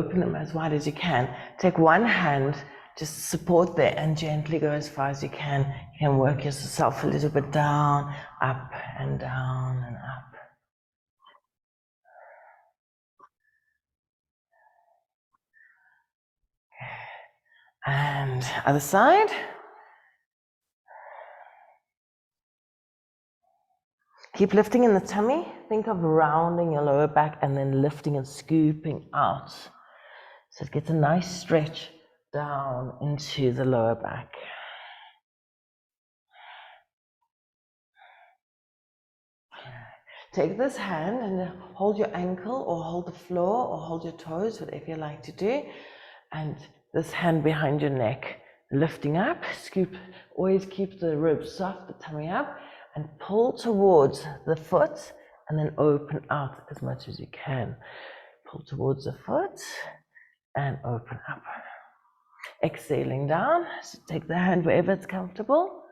Open them as wide as you can. Take one hand, just support there, and gently go as far as you can. You can work yourself a little bit down, up and down and up. And other side. Keep lifting in the tummy. Think of rounding your lower back and then lifting and scooping out. So it gets a nice stretch down into the lower back. Take this hand and hold your ankle or hold the floor or hold your toes, whatever you like to do. And this hand behind your neck, lifting up, scoop, always keep the ribs soft, the tummy up, and pull towards the foot and then open out as much as you can. Pull towards the foot and open up. Exhaling down, so take the hand wherever it's comfortable.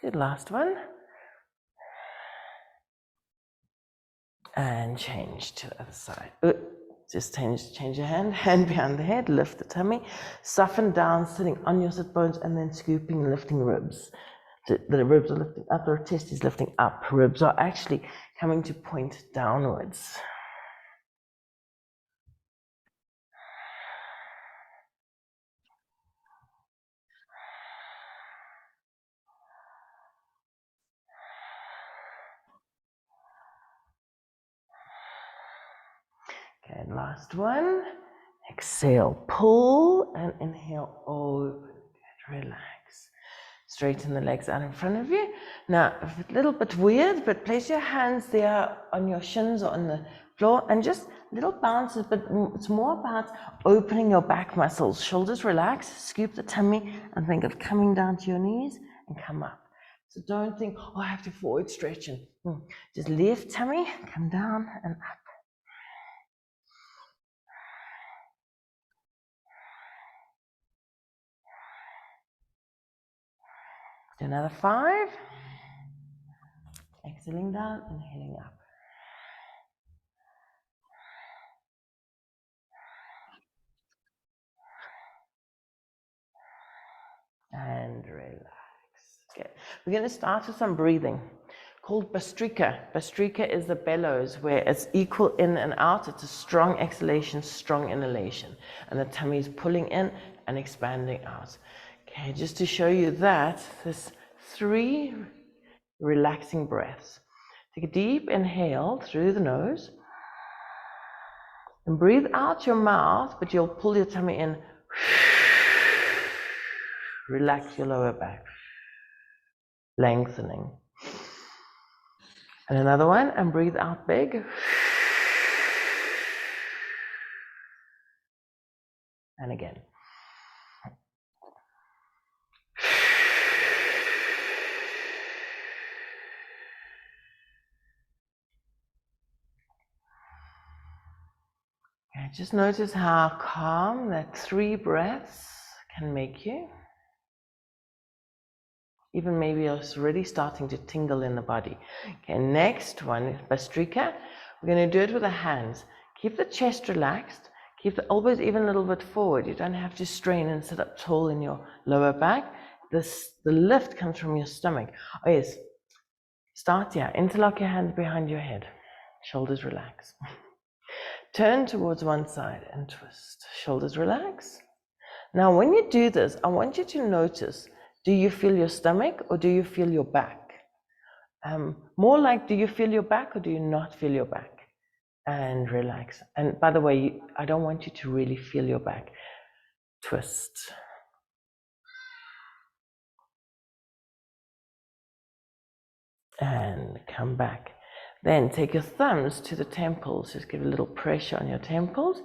Good, last one. And change to the other side. Just change your hand behind the head, lift the tummy, soften down, sitting on your sit bones, and then scooping, lifting ribs. The ribs are lifting up, the chest is lifting up. Ribs are actually coming to point downwards. Okay, last one. Exhale, pull, and inhale, open, relax. Straighten the legs out in front of you. Now, a little bit weird, but place your hands there on your shins or on the floor and just little bounces, but it's more about opening your back muscles. Shoulders relax, scoop the tummy, and think of coming down to your knees and come up. So don't think, oh, I have to forward stretch and just lift tummy, come down and up. Do another 5. Exhaling down, inhaling up. And relax. Okay. We're going to start with some breathing called Bastrika. Bastrika is the bellows where it's equal in and out. It's a strong exhalation, strong inhalation. And the tummy is pulling in and expanding out. Okay, just to show you that, there's 3 relaxing breaths. Take a deep inhale through the nose and breathe out your mouth, but you'll pull your tummy in. Relax your lower back, lengthening. And another one, and breathe out big. And again. Okay, just notice how calm that 3 breaths can make you. Even maybe it's already starting to tingle in the body. Okay, next one, Bastrika. We're going to do it with the hands. Keep the chest relaxed. Keep the elbows even a little bit forward. You don't have to strain and sit up tall in your lower back. The lift comes from your stomach. Oh yes. Start here. Interlock your hands behind your head. Shoulders relax. Turn towards one side and twist. Shoulders relax. Now when you do this, I want you to notice, do you feel your stomach or do you feel your back? More like, do you feel your back or do you not feel your back? And relax. And by the way, I don't want you to really feel your back. Twist. And come back. Then take your thumbs to the temples. Just give a little pressure on your temples.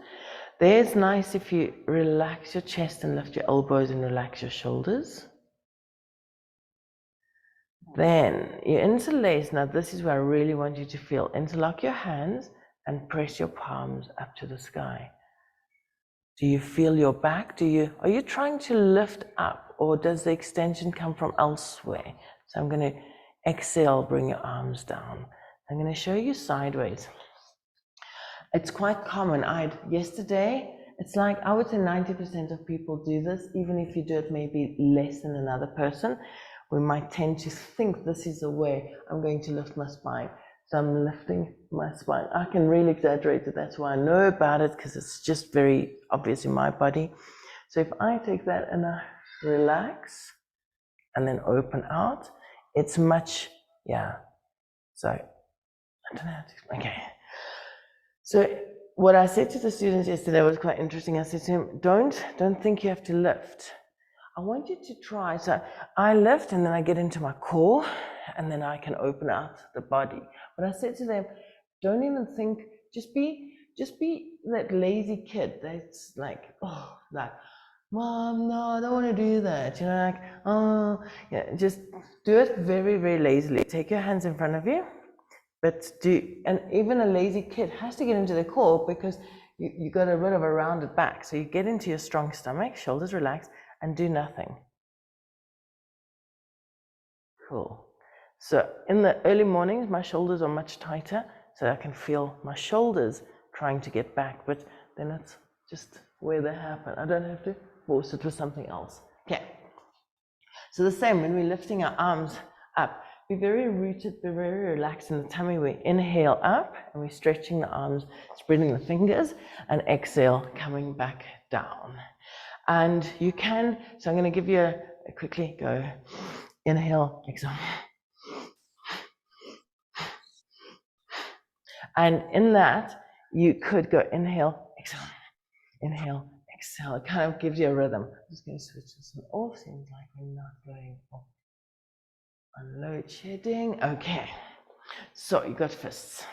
There's nice if you relax your chest and lift your elbows and relax your shoulders. Then you interlace. Now this is where I really want you to feel. Interlock your hands and press your palms up to the sky. Do you feel your back? Are you trying to lift up or does the extension come from elsewhere? So I'm going to exhale, bring your arms down. I'm going to show you sideways. It's quite common. Yesterday, it's like I would say 90% of people do this, even if you do it maybe less than another person. We might tend to think this is the way I'm going to lift my spine. So I'm lifting my spine. I can really exaggerate it. That's why I know about it, because it's just very obvious in my body. So if I take that and I relax and then open out, it's much, So I don't know how to explain. Okay. So what I said to the students yesterday was quite interesting. I said to him, don't think you have to lift. I want you to try. So I lift and then I get into my core and then I can open out the body. But I said to them, don't even think, just be that lazy kid that's like, Mom, no, I don't want to do that. Just do it very, very lazily. Take your hands in front of you. And even a lazy kid has to get into the core, because you got a bit of a rounded back. So you get into your strong stomach, shoulders relaxed, and do nothing. Cool. So in the early mornings, my shoulders are much tighter, so I can feel my shoulders trying to get back, but then it's just where they happen. I don't have to force it with something else. Okay. So the same, when we're lifting our arms up, be very rooted, be very relaxed in the tummy. We inhale up and we're stretching the arms, spreading the fingers, and exhale, coming back down. And you can, so I'm going to give you a quickly go. Inhale, exhale. And in that, you could go inhale, exhale, inhale, exhale. It kind of gives you a rhythm. I'm just going to switch this one off. Seems like we're not going off. On load shedding. Okay. So you got fists.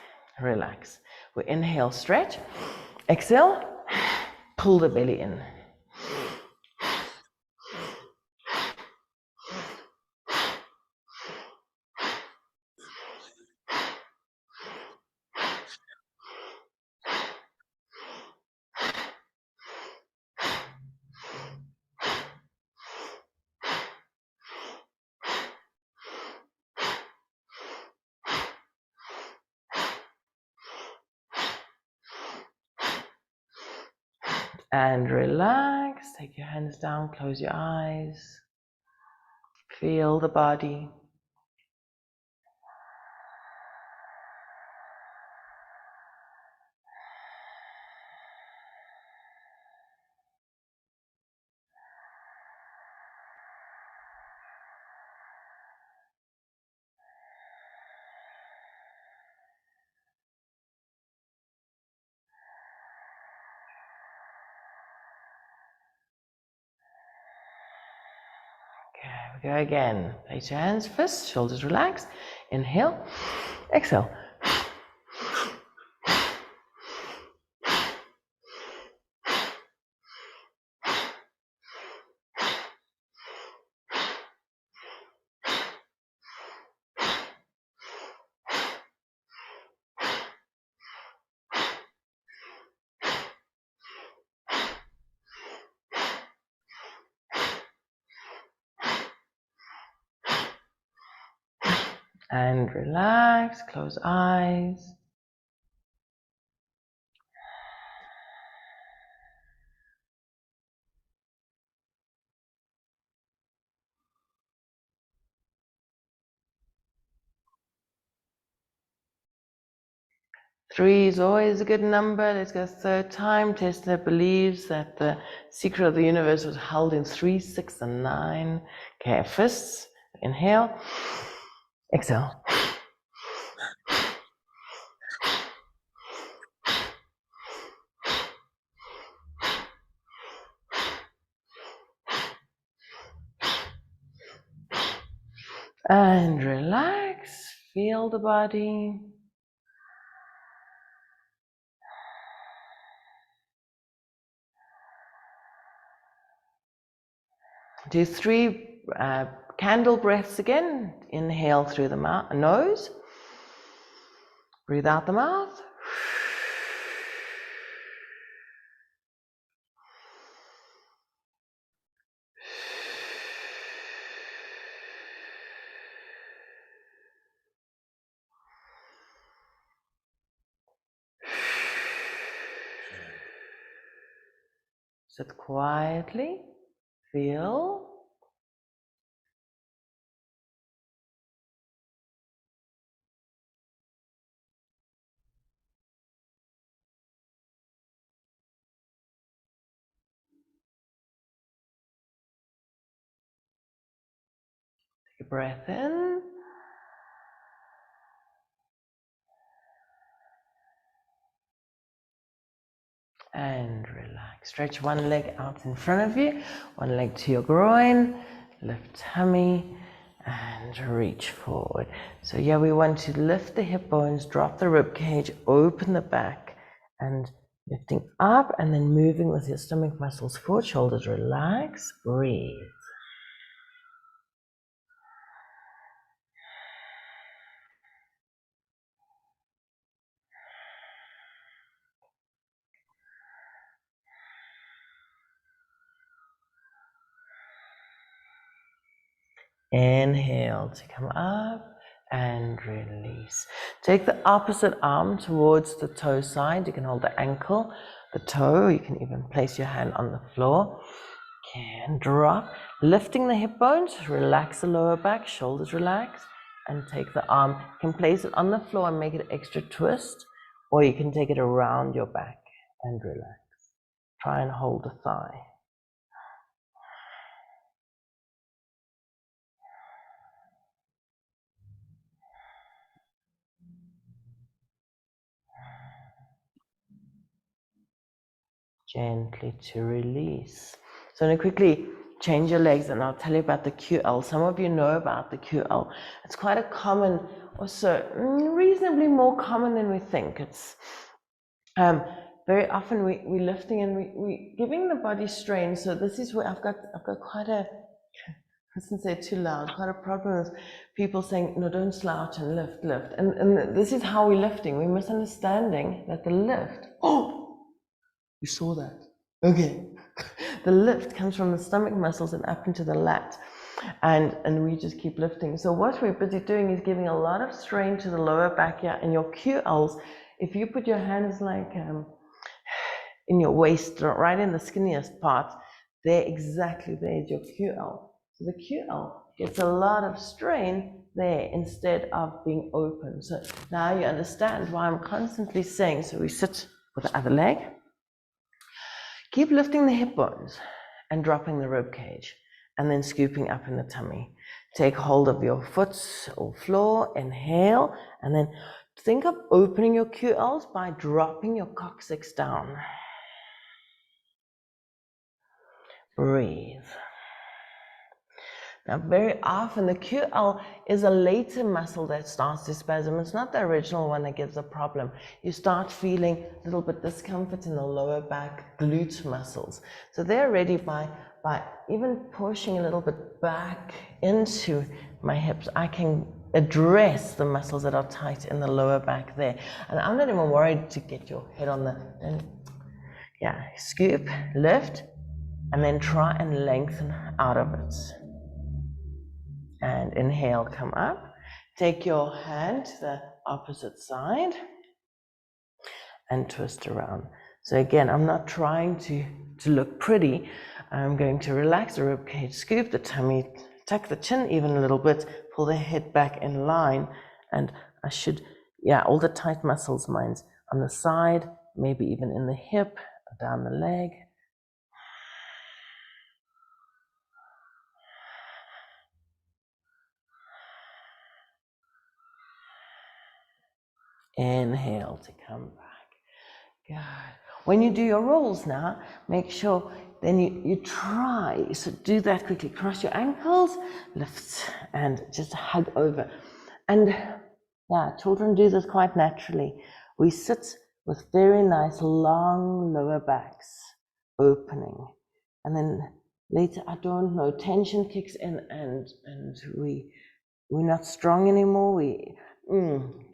Relax. We inhale, stretch. Exhale, pull the belly in. And relax. Take your hands down, close your eyes. Feel the body. Okay, we go again. Place your hands, fists, shoulders relaxed. Inhale, exhale. And relax, close eyes. Three is always a good number. Let's go third time. Tester believes that the secret of the universe was held in 3, 6, and 9. Okay, fists. Inhale. Exhale. And relax. Feel the body. Do 3 candle breaths again. Inhale through the nose. Breathe out the mouth. Sit quietly, feel. Take a breath in. And relax. Stretch one leg out in front of you, one leg to your groin, lift tummy, and reach forward. So yeah, we want to lift the hip bones, drop the rib cage, open the back, and lifting up, and then moving with your stomach muscles forward, shoulders relax, breathe. Inhale to come up and release. Take the opposite arm towards the toe side. You can hold the ankle, the toe. You can even place your hand on the floor. Okay, and drop. Lifting the hip bones, relax the lower back, shoulders relax, and take the arm. You can place it on the floor and make it extra twist, or you can take it around your back and relax. Try and hold the thigh. Gently to release. So I'm going to quickly change your legs and I'll tell you about the QL. Some of you know about the QL. It's quite a common, also reasonably more common than we think. It's very often we're lifting and we giving the body strain. So this is where I've got quite a, I shouldn't say too loud, quite a problem with people saying, no, don't slouch and lift. And this is how we're lifting. We're misunderstanding that the lift, you saw that. Okay. The lift comes from the stomach muscles and up into the lat. And we just keep lifting. So what we're busy doing is giving a lot of strain to the lower back here and your QLs. If you put your hands like in your waist, right in the skinniest part, there exactly there is your QL. So the QL gets a lot of strain there instead of being open. So now you understand why I'm constantly saying, so we sit with the other leg. Keep lifting the hip bones and dropping the rib cage and then scooping up in the tummy. Take hold of your foot or floor, inhale, and then think of opening your QLs by dropping your coccyx down. Breathe. Now, very often the QL is a later muscle that starts to spasm. It's not the original one that gives a problem. You start feeling a little bit discomfort in the lower back glute muscles. So they're ready by even pushing a little bit back into my hips. I can address the muscles that are tight in the lower back there. And I'm not even worried to get your head on the, yeah, scoop, lift, and then try and lengthen out of it. And inhale, come up. Take your hand to the opposite side and twist around. So again, I'm not trying to look pretty. I'm going to relax the rib cage, scoop the tummy, tuck the chin even a little bit, pull the head back in line, and I should, all the tight muscles, mine's on the side, maybe even in the hip, down the leg. Inhale to come back. Good. When you do your rolls now, make sure then you try, so do that quickly. Cross your ankles, lift, and just hug over. And children do this quite naturally. We sit with very nice long lower backs opening. And then later, I don't know, tension kicks in and we're not strong anymore. We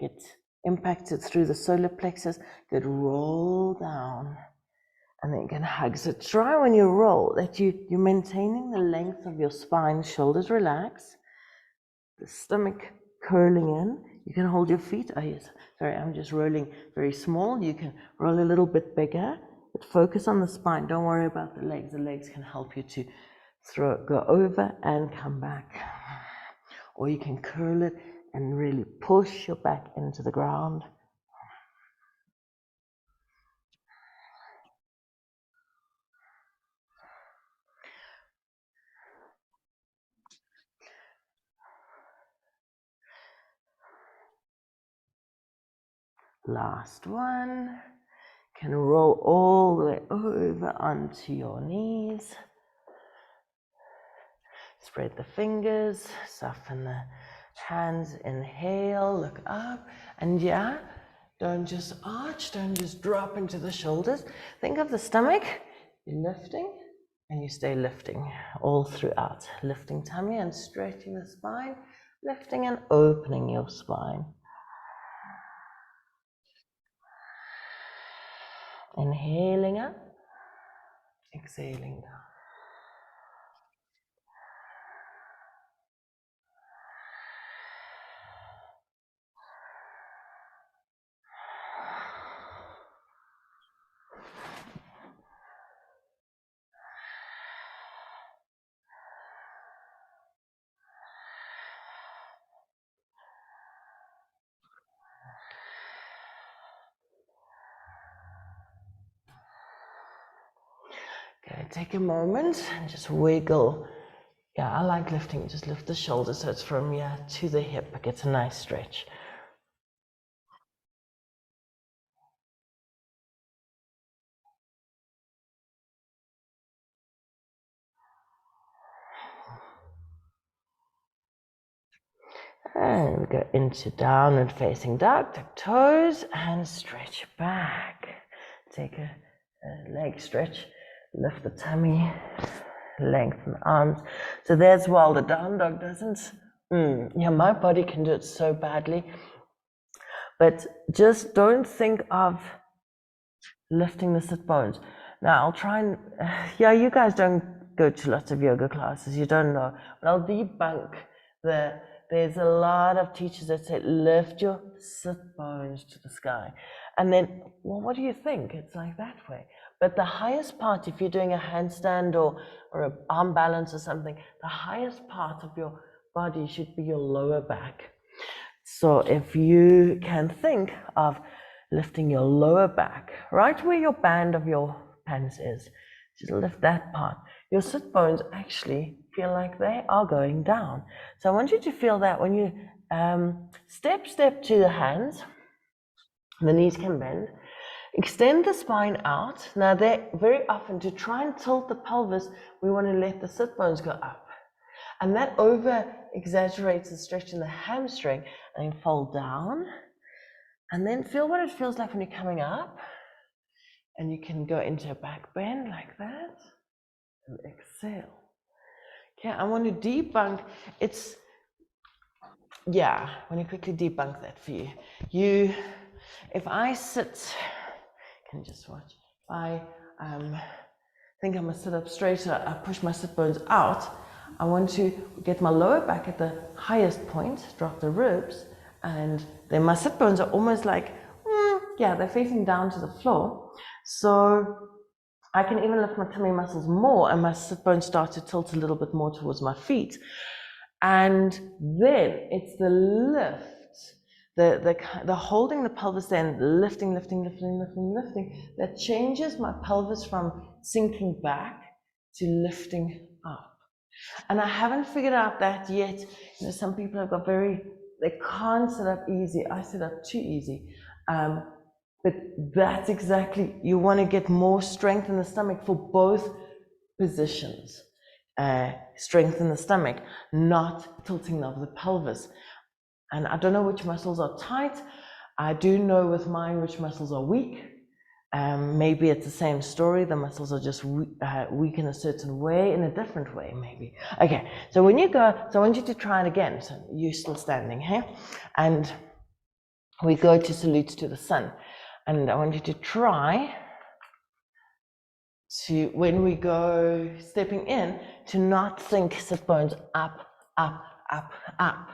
get impacted through the solar plexus. Good, roll down, and then you can hug. So try when you roll that you're maintaining the length of your spine, shoulders relax, the stomach curling in. You can hold your feet. Oh yes, sorry, I'm just rolling very small. You can roll a little bit bigger. but focus on the spine. Don't worry about the legs. The legs can help you to go over and come back. Or you can curl it and really push your back into the ground. Last one. Can roll all the way over onto your knees. Spread the fingers, soften the hands, inhale, look up, and yeah, don't just arch, don't just drop into the shoulders. Think of the stomach, you're lifting, and you stay lifting all throughout. Lifting tummy and stretching the spine, lifting and opening your spine. Inhaling up, exhaling down. Okay, take a moment and just wiggle. Yeah, I like lifting. Just lift the shoulders so it's from here to the hip. It gets a nice stretch. And we go into downward facing dog, tuck toes and stretch back. Take a leg stretch, lift the tummy, lengthen arms. So there's while the down dog doesn't. Yeah, my body can do it so badly. But just don't think of lifting the sit bones. Now I'll try and, yeah, you guys don't go to lots of yoga classes, you don't know, but I'll debunk there's a lot of teachers that say, lift your sit bones to the sky. And then, well, what do you think? It's like that way. But the highest part, if you're doing a handstand or an arm balance or something, the highest part of your body should be your lower back. So if you can think of lifting your lower back, right where your band of your pants is, just lift that part. Your sit bones actually feel like they are going down. So I want you to feel that when you step to the hands, the knees can bend, extend the spine out. Now very often to try and tilt the pelvis, we want to let the sit bones go up. And that over exaggerates the stretch in the hamstring, and then fold down. And then feel what it feels like when you're coming up. And you can go into a back bend like that. And exhale. Okay, I want to debunk. I want to quickly debunk that for you. If I sit, you can just watch. If I think I'm going to sit up straighter, I push my sit bones out. I want to get my lower back at the highest point, drop the ribs, and then my sit bones are almost like, they're facing down to the floor. So I can even lift my tummy muscles more and my sit bones start to tilt a little bit more towards my feet. And then it's the lift, the holding the pelvis then, lifting, that changes my pelvis from sinking back to lifting up. And I haven't figured out that yet. Some people have got they can't sit up easy. I sit up too easy. But that's exactly, you want to get more strength in the stomach for both positions. Strength in the stomach, not tilting of the pelvis. And I don't know which muscles are tight. I do know with mine which muscles are weak. Maybe it's the same story. The muscles are just weak in a certain way, in a different way, maybe. Okay, so when you go, so I want you to try it again. So you're still standing here. And we go to salute to the sun. And I want you to try to, when we go stepping in, to not think sit bones up, up, up, up,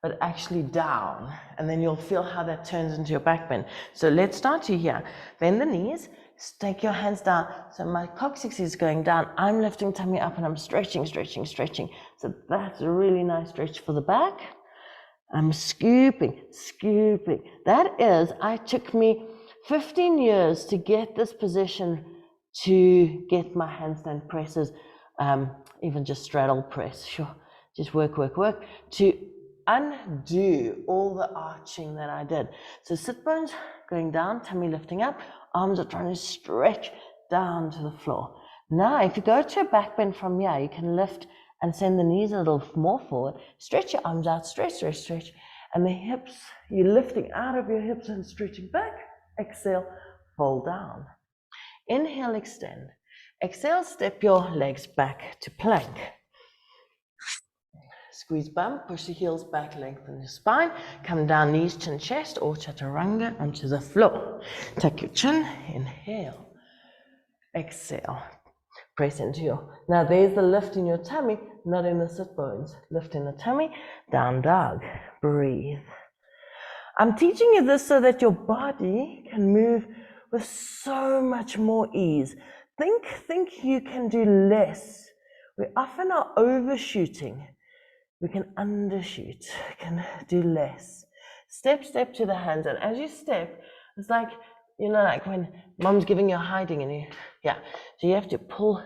but actually down. And then you'll feel how that turns into your back bend. So let's start you here. Bend the knees, take your hands down. So my coccyx is going down. I'm lifting tummy up and I'm stretching, stretching, stretching. So that's a really nice stretch for the back. I'm scooping, scooping. That is, it took me 15 years to get this position, to get my handstand presses, even just straddle press, sure, just work, work, work, to undo all the arching that I did. So sit bones going down, tummy lifting up, arms are trying to stretch down to the floor. Now, if you go to a back bend from here, you can lift and send the knees a little more forward, stretch your arms out, stretch, stretch, stretch, and the hips, you're lifting out of your hips and stretching back. Exhale, fold down. Inhale, extend. Exhale, step your legs back to plank. Squeeze bum, push the heels back, lengthen your spine, come down, knees, chin, chest, or chaturanga onto the floor. Tuck your chin, inhale, exhale. Press into your, now there's the lift in your tummy, not in the sit bones. Lift in the tummy, down dog, breathe. I'm teaching you this so that your body can move with so much more ease. Think you can do less. We often are overshooting. We can undershoot, can do less. Step to the hands, and as you step, it's like, you know, like when mom's giving you a hiding and you, yeah. So you have to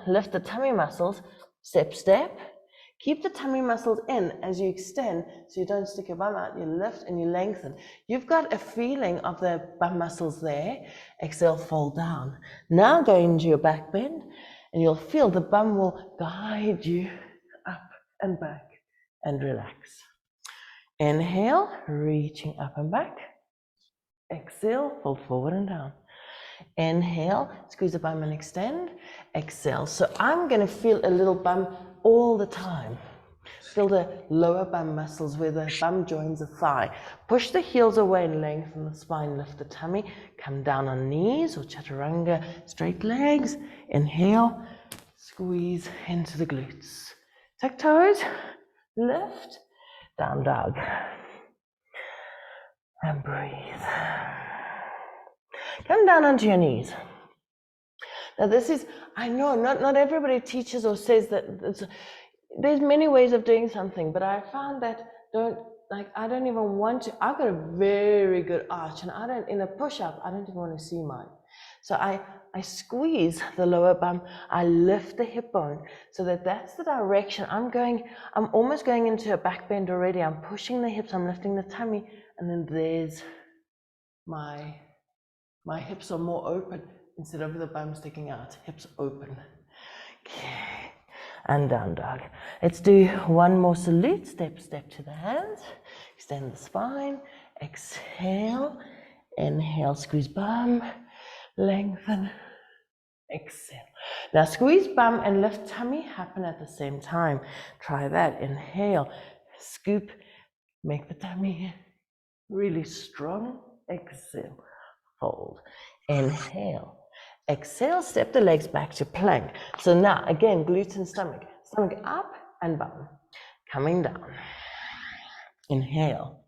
lift the tummy muscles, step, keep the tummy muscles in as you extend so you don't stick your bum out, you lift and you lengthen. You've got a feeling of the bum muscles there. Exhale, fold down. Now go into your back bend and you'll feel the bum will guide you up and back and relax. Inhale, reaching up and back. Exhale, fold forward and down. Inhale, squeeze the bum and extend. Exhale. So I'm going to feel a little bum all the time. Feel the lower bum muscles where the bum joins the thigh. Push the heels away and lengthen the spine. Lift the tummy. Come down on knees or chaturanga. Straight legs. Inhale. Squeeze into the glutes. Tuck toes. Lift. Down dog. And breathe. Come down onto your knees. Now this is, I know, not everybody teaches or says that there's many ways of doing something, but I found that I don't even want to. I've got a very good arch, and in a push-up, I don't even want to see mine. So I squeeze the lower bum, I lift the hip bone, so that's the direction I'm going. I'm almost going into a back bend already. I'm pushing the hips, I'm lifting the tummy, and then there's my hips are more open instead of the bum sticking out. Hips open. Okay. And down dog. Let's do one more salute. Step to the hands. Extend the spine. Exhale. Inhale, squeeze bum. Lengthen. Exhale. Now squeeze bum and lift tummy happen at the same time. Try that. Inhale. Scoop. Make the tummy really strong. Exhale. Fold. Inhale. Exhale, step the legs back to plank. So now, again, glutes and stomach. Stomach up and bum. Coming down. Inhale.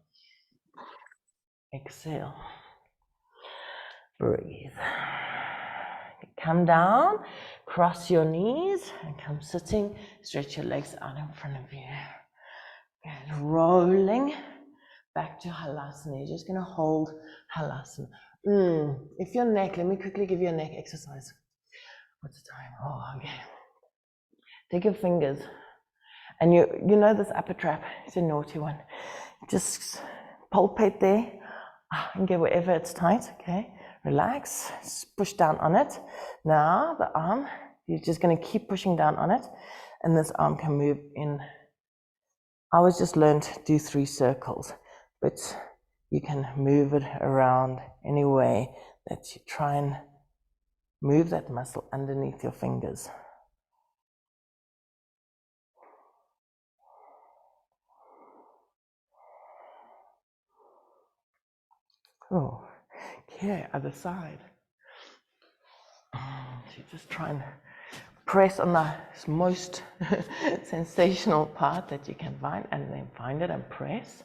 Exhale. Breathe. Come down, cross your knees, and come sitting. Stretch your legs out in front of you. And rolling back to Halasana. You're just going to hold Halasana. If your neck, let me quickly give you a neck exercise. What's the time? Oh, okay. Take your fingers, and you know this upper trap, it's a naughty one. Just palpate there, and get wherever it's tight, okay? Relax, push down on it. Now the arm, you're just going to keep pushing down on it, and this arm can move in. I was just learned to do 3 circles, but you can move it around any way that you try and move that muscle underneath your fingers. Cool. Okay, other side. So you just try and press on the most sensational part that you can find, and then find it and press.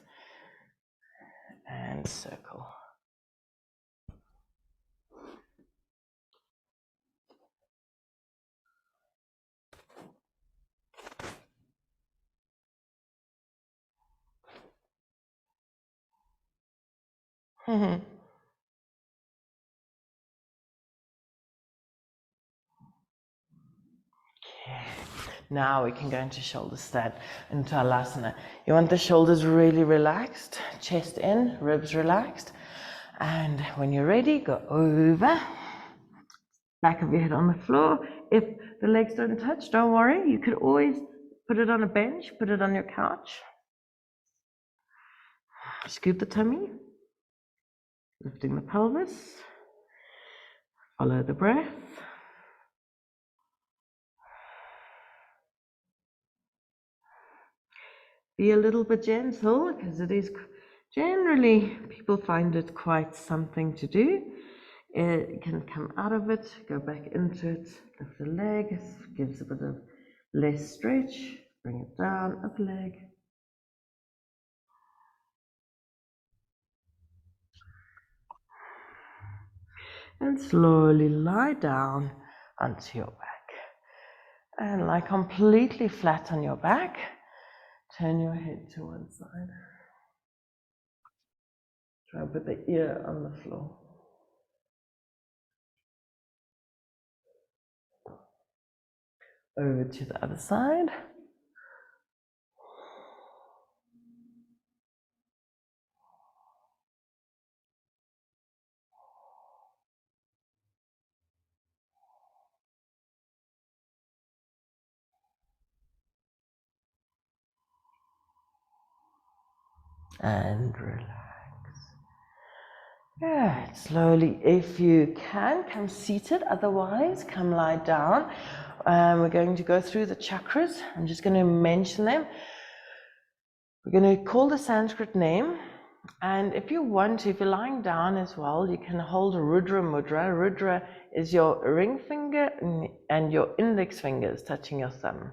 and circle. Okay. Now we can go into shoulder stand, into Alasana. You want the shoulders really relaxed, chest in, ribs relaxed. And when you're ready, go over, back of your head on the floor. If the legs don't touch, don't worry. You could always put it on a bench, put it on your couch. Scoop the tummy, lifting the pelvis. Follow the breath. Be a little bit gentle, because it is generally, people find it quite something to do. You can come out of it, go back into it, lift the leg, gives a bit of less stretch, bring it down, up leg. And slowly lie down onto your back. And lie completely flat on your back. Turn your head to one side. Try and put the ear on the floor. Over to the other side. And relax. Good. Slowly, if you can, come seated. Otherwise, come lie down. We're going to go through the chakras. I'm just going to mention them. We're going to call the Sanskrit name. And if you want to, if you're lying down as well, you can hold Rudra Mudra. Rudra is your ring finger and your index fingers touching your thumb.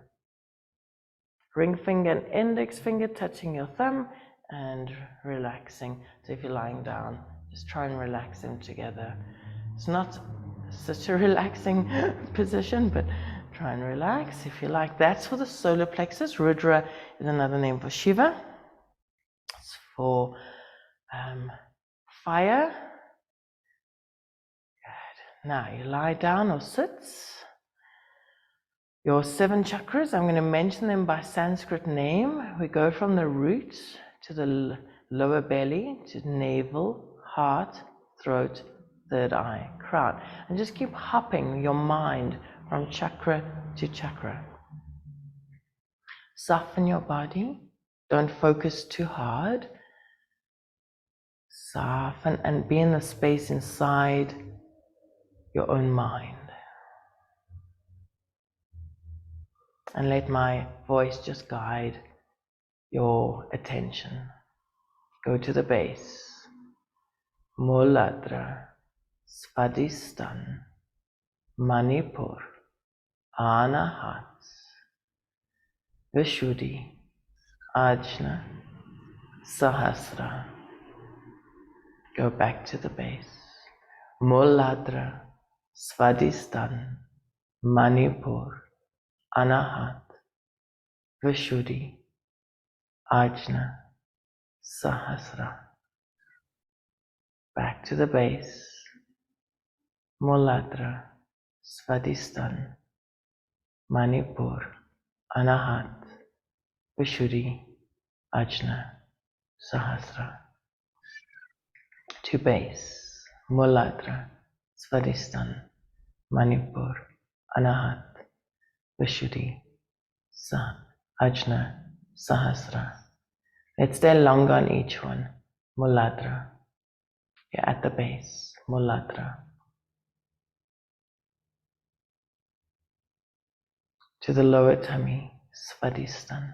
Ring finger and index finger touching your thumb and relaxing. So if you're lying down, just try and relax them together. It's not such a relaxing position, but try and relax if you like. That's for the solar plexus. Rudra is another name for Shiva. It's for fire. Good. Now you lie down or sit. Your 7 chakras, I'm going to mention them by Sanskrit name. We go from the root to the lower belly, to navel, heart, throat, third eye, crown. And just keep hopping your mind from chakra to chakra. Soften your body. Don't focus too hard. Soften and be in the space inside your own mind. And let my voice just guide your attention. Go to the base. Muladhara, Svadhisthana, Manipur, Anahat, Vishuddhi, Ajna, Sahasra. Go back to the base. Muladhara, Svadhisthana, Manipur, Anahat, Vishuddhi, Ajna, Sahasra. Back to the base. Muladhara, Svadhisthana, Manipur, Anahat, Vishuddhi, Ajna, Sahasra. To base. Muladhara, Svadhisthana, Manipur, Anahat, Vishuddhi, Ajna, Sahasra. Let's stay longer on each one. Muladhara. You're at the base. Muladhara. To the lower tummy. Svadhisthana.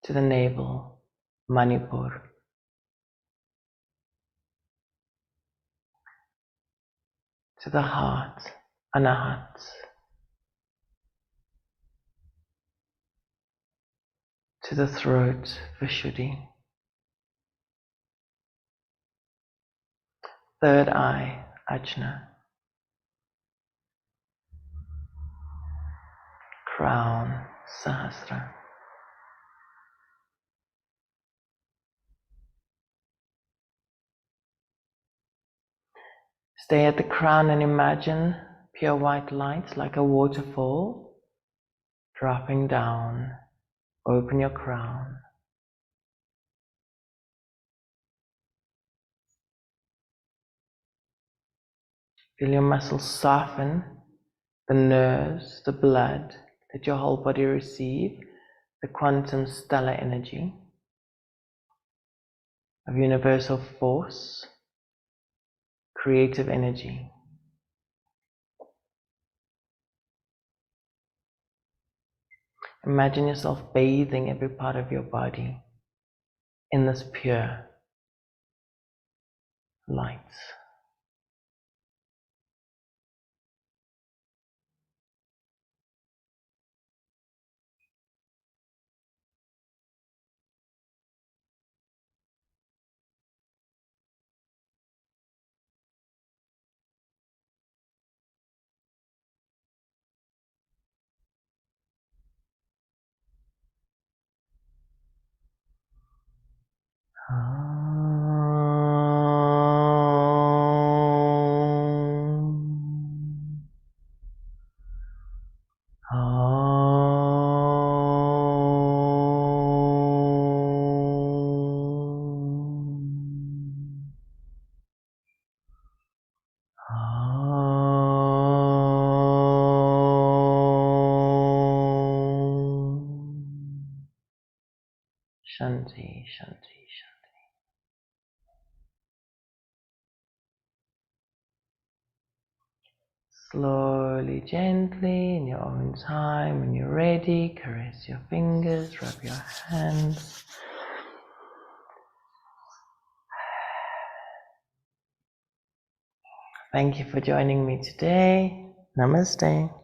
To the navel. Manipur. To the heart. Anahat. to the throat, Vishuddhi. Third eye, Ajna. Crown, Sahasra. Stay at the crown and imagine pure white light like a waterfall dropping down. Open your crown. Feel your muscles soften, the nerves, the blood, let your whole body receive the quantum stellar energy of universal force, creative energy. Imagine yourself bathing every part of your body in this pure light. Shanti, Shanti, Shanti. Slowly, gently, in your own time, when you're ready, caress your fingers, rub your hands. Thank you for joining me today. Namaste.